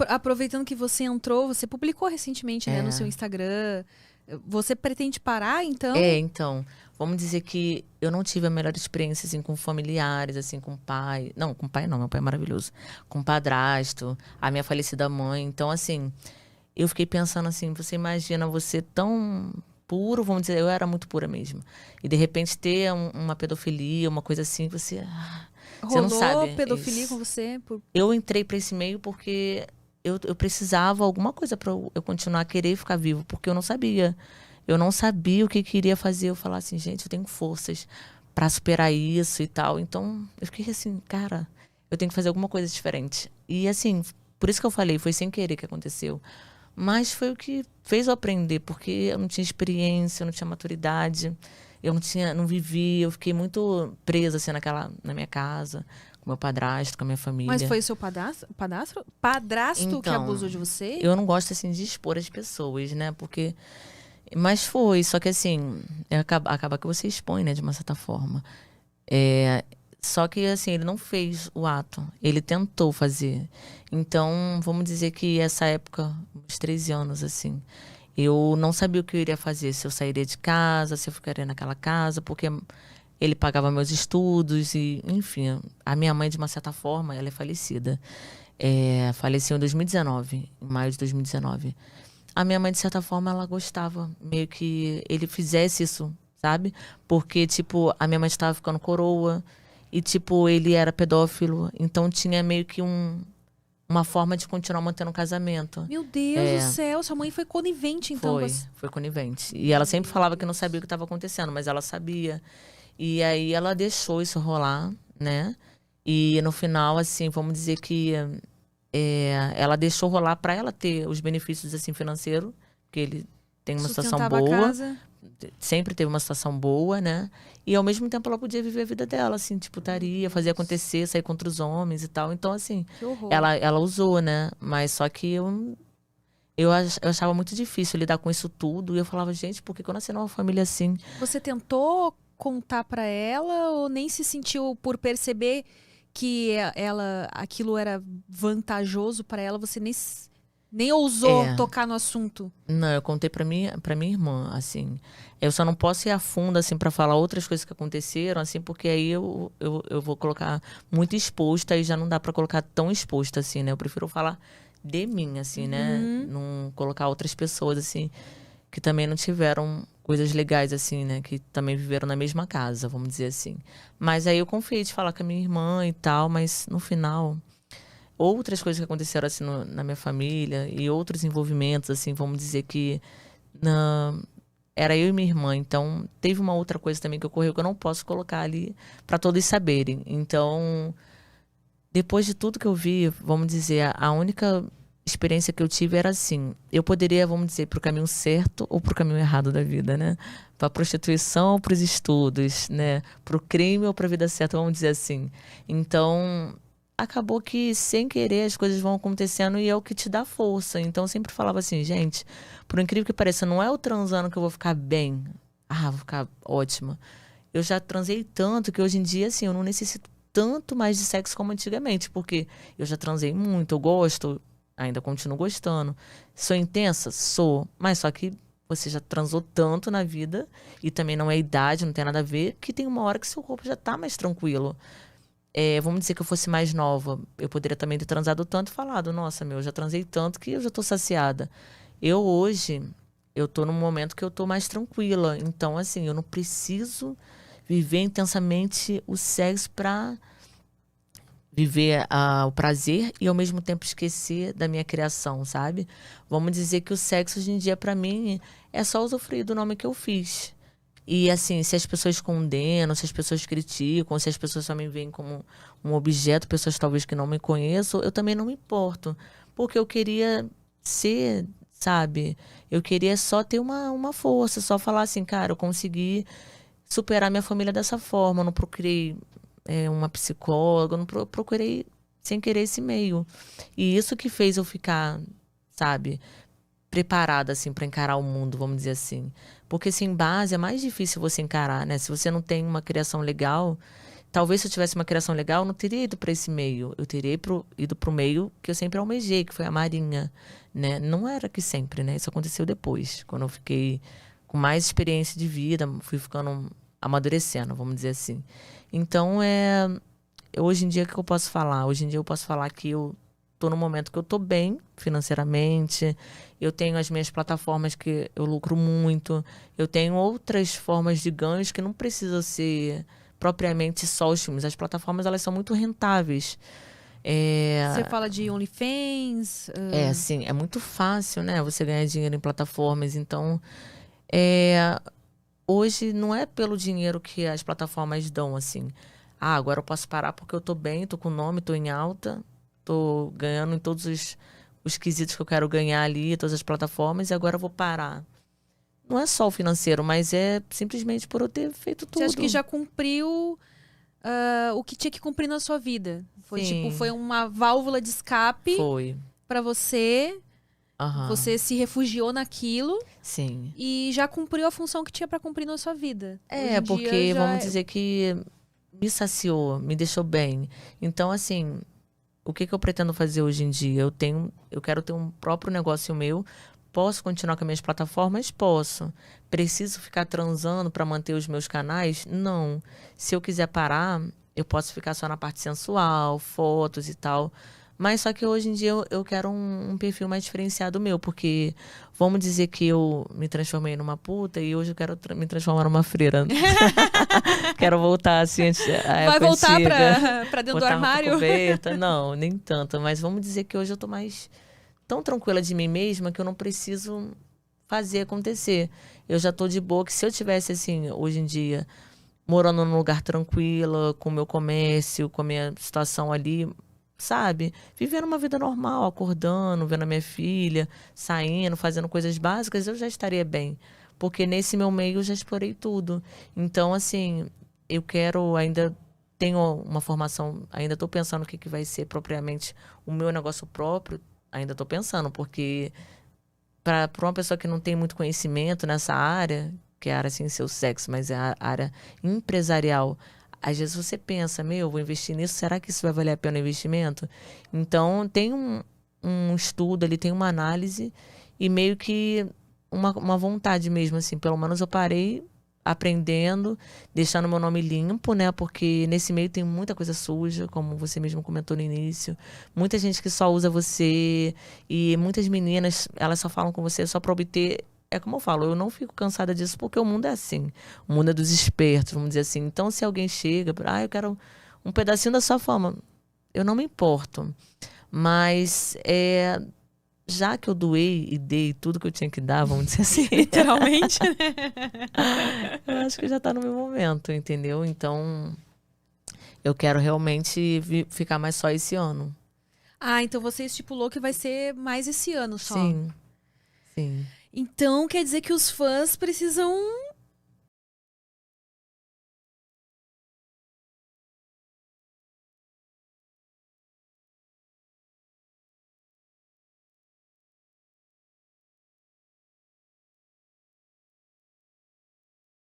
Aproveitando que você entrou, você publicou recentemente, né, no seu É, Instagram. Você pretende parar, então? então, vamos dizer que eu não tive a melhor experiência, assim, com familiares, assim, com pai. Não, com pai não, meu pai é maravilhoso. Com padrasto, a minha falecida mãe. Então, assim, eu fiquei pensando assim, você imagina você tão puro, vamos dizer, eu era muito pura mesmo. E de repente ter uma pedofilia, uma coisa assim, você não Rolou sabe. pedofilia com você? Eu entrei para esse meio porque eu precisava alguma coisa para eu continuar a querer ficar vivo, porque eu não sabia. Eu não sabia o que queria fazer. Eu falava assim, gente, eu tenho forças para superar isso e tal. Então, eu fiquei assim, cara, eu tenho que fazer alguma coisa diferente. E assim, por isso que eu falei, foi sem querer que aconteceu. Mas foi o que fez eu aprender, porque eu não tinha experiência, eu não tinha maturidade, eu não tinha, não vivi, eu fiquei muito presa assim na minha casa, com meu padrasto, com a minha Mas família. foi o seu padrasto que Então, abusou de você? eu não gosto assim de expor as pessoas, né? Porque mas foi, só que assim, acaba que você expõe, né, de uma certa forma. É, só que assim, ele não fez o ato, ele tentou fazer. Então, vamos dizer que essa época, uns 13 anos, assim, eu não sabia o que eu iria fazer, se eu sairia de casa, se eu ficaria naquela casa, porque ele pagava meus estudos e, enfim, a minha mãe, de uma certa forma, ela é falecida. Faleceu em 2019, em maio de 2019. A minha mãe, de certa forma, ela gostava meio que ele fizesse isso, sabe? Porque, tipo, a minha mãe estava ficando coroa e, tipo, ele era pedófilo. Então tinha meio que uma forma de continuar mantendo o casamento. Meu Deus do É, céu, sua mãe foi conivente, então, com as... foi conivente. E ela sempre Meu falava que não sabia o Deus. que estava acontecendo, mas ela sabia. E aí ela deixou isso rolar, né? E no final, assim, vamos dizer que ela deixou rolar para ela ter os benefícios assim financeiros, porque ele tem uma situação Sustentava a boa, casa? sempre teve uma situação boa, né? E ao mesmo tempo ela podia viver a vida dela, assim, de Meu putaria, fazer Deus. acontecer, sair contra os homens e tal. Então, assim, Que horror. ela usou, né? Mas só que eu achava muito difícil lidar com isso tudo. E eu falava, gente, por que que eu nasci numa família assim? Você tentou contar pra ela ou nem se sentiu por perceber que aquilo era vantajoso pra ela, você nem ousou É, tocar no assunto? não, eu contei para minha irmã, assim. Eu só não posso ir a fundo, assim, para falar outras coisas que aconteceram, assim, porque aí eu vou colocar muito exposta e já não dá para colocar tão exposta, assim, né? Eu prefiro falar de mim, assim, né? Uhum. Não colocar outras pessoas, assim, que também não tiveram coisas legais, assim, né? Que também viveram na mesma casa, vamos dizer assim. Mas aí eu confiei de falar com a minha irmã e tal, mas no final outras coisas que aconteceram assim na minha família e outros envolvimentos, assim, vamos dizer que na, era eu e minha irmã. Então, teve uma outra coisa também que ocorreu que eu não posso colocar ali para todos saberem. Então, depois de tudo que eu vi, vamos dizer, a única experiência que eu tive era assim, eu poderia, vamos dizer, pro caminho certo ou pro caminho errado da vida, né? Pra prostituição ou pros estudos, né? Pro crime ou pra vida certa, vamos dizer assim. Então, acabou que sem querer as coisas vão acontecendo e é o que te dá força. Então, eu sempre falava assim, gente, por incrível que pareça, não é o transando que eu vou ficar bem. Ah, vou ficar ótima. Eu já transei tanto que hoje em dia, assim, eu não necessito tanto mais de sexo como antigamente, porque eu já transei muito, eu gosto, ainda continuo gostando. Sou intensa? Sou. Mas só que você já transou tanto na vida, e também não é idade, não tem nada a ver, que tem uma hora que seu corpo já tá mais tranquilo. Vamos dizer que eu fosse mais nova, eu poderia também ter transado tanto e falado, nossa, meu, eu já transei tanto que eu já tô saciada. Eu hoje, eu tô num momento que eu tô mais tranquila. Então, assim, eu não preciso viver intensamente o sexo pra viver o prazer e ao mesmo tempo esquecer da minha criação, sabe? Vamos dizer que o sexo hoje em dia pra mim é só usufruir do nome que eu fiz. E assim, se as pessoas condenam, se as pessoas criticam, se as pessoas só me veem como um objeto, pessoas talvez que não me conheçam, eu também não me importo. Porque eu queria ser, sabe? Eu queria só ter uma força, só falar assim, cara, eu consegui superar minha família dessa forma. Eu não procurei uma psicóloga, eu não procurei sem querer esse meio. E isso que fez eu ficar, sabe, preparada assim para encarar o mundo, vamos dizer assim. Porque sem base é mais difícil você encarar, né? Se você não tem uma criação legal, Talvez se eu tivesse uma criação legal, eu não teria ido para esse meio. Eu teria ido para o meio que eu sempre almejei, que foi a Marinha, né? Não era que sempre, né? Isso aconteceu depois, quando eu fiquei com mais experiência de vida, fui ficando amadurecendo, vamos dizer assim. Então, hoje em dia, o que eu posso falar? Hoje em dia eu posso falar que eu tô no momento que eu tô bem financeiramente, eu tenho as minhas plataformas que eu lucro muito, eu tenho outras formas de ganhos que não precisa ser propriamente só os filmes. As plataformas, elas são muito rentáveis. Você fala de OnlyFans? Assim, é muito fácil, né? Você ganhar dinheiro em plataformas. Então, hoje não é pelo dinheiro que as plataformas dão, assim. Ah, agora eu posso parar porque eu tô bem, tô com nome, tô em alta, tô ganhando em todos os quesitos que eu quero ganhar ali, todas as plataformas, e agora eu vou parar. Não é só o financeiro, mas é simplesmente por eu ter feito tudo. Você acha que já cumpriu o que tinha que cumprir na sua vida? Foi Sim. tipo, foi uma válvula de escape para você. Você se refugiou naquilo. Sim. E já cumpriu a função que tinha para cumprir na sua vida. Porque vamos dizer que me saciou, me deixou bem. Então, assim, o que eu pretendo fazer hoje em dia? Eu quero ter um próprio negócio meu. Posso continuar com as minhas plataformas? Posso. Preciso ficar transando para manter os meus canais? Não. Se eu quiser parar, eu posso ficar só na parte sensual, fotos e tal. Mas só que hoje em dia eu quero um perfil mais diferenciado meu, porque vamos dizer que eu me transformei numa puta e hoje eu quero me transformar numa freira. Quero voltar assim, vai voltar pra dentro do armário? Coberta. Não, nem tanto. Mas vamos dizer que hoje eu tô mais tão tranquila de mim mesma que eu não preciso fazer acontecer. Eu já tô de boa, que se eu tivesse assim, hoje em dia, morando num lugar tranquilo, com o meu comércio, com a minha situação ali, sabe? Vivendo uma vida normal, acordando, vendo a minha filha, saindo, fazendo coisas básicas, eu já estaria bem. Porque nesse meu meio eu já explorei tudo. Então, assim, eu quero ainda... Tenho uma formação, ainda estou pensando o que vai ser propriamente o meu negócio próprio. Ainda estou pensando, porque para uma pessoa que não tem muito conhecimento nessa área, que é a área assim, seu sexo, mas é a área empresarial, às vezes você pensa, vou investir nisso, será que isso vai valer a pena o investimento? Então, tem um estudo ali, tem uma análise e meio que uma vontade mesmo, assim, pelo menos eu parei aprendendo, deixando meu nome limpo, né? Porque nesse meio tem muita coisa suja, como você mesmo comentou no início. Muita gente que só usa você e muitas meninas, elas só falam com você só para obter... É como eu falo, eu não fico cansada disso porque o mundo é assim. O mundo é dos espertos, vamos dizer assim. Então, se alguém chega, eu quero um pedacinho da sua fama, eu não me importo. Mas já que eu doei e dei tudo que eu tinha que dar, vamos dizer assim. Literalmente, né? Eu acho que já tá no meu momento, entendeu? Então, eu quero realmente ficar mais só esse ano. Ah, então você estipulou que vai ser mais esse ano só. Sim, sim. Então, quer dizer que os fãs precisam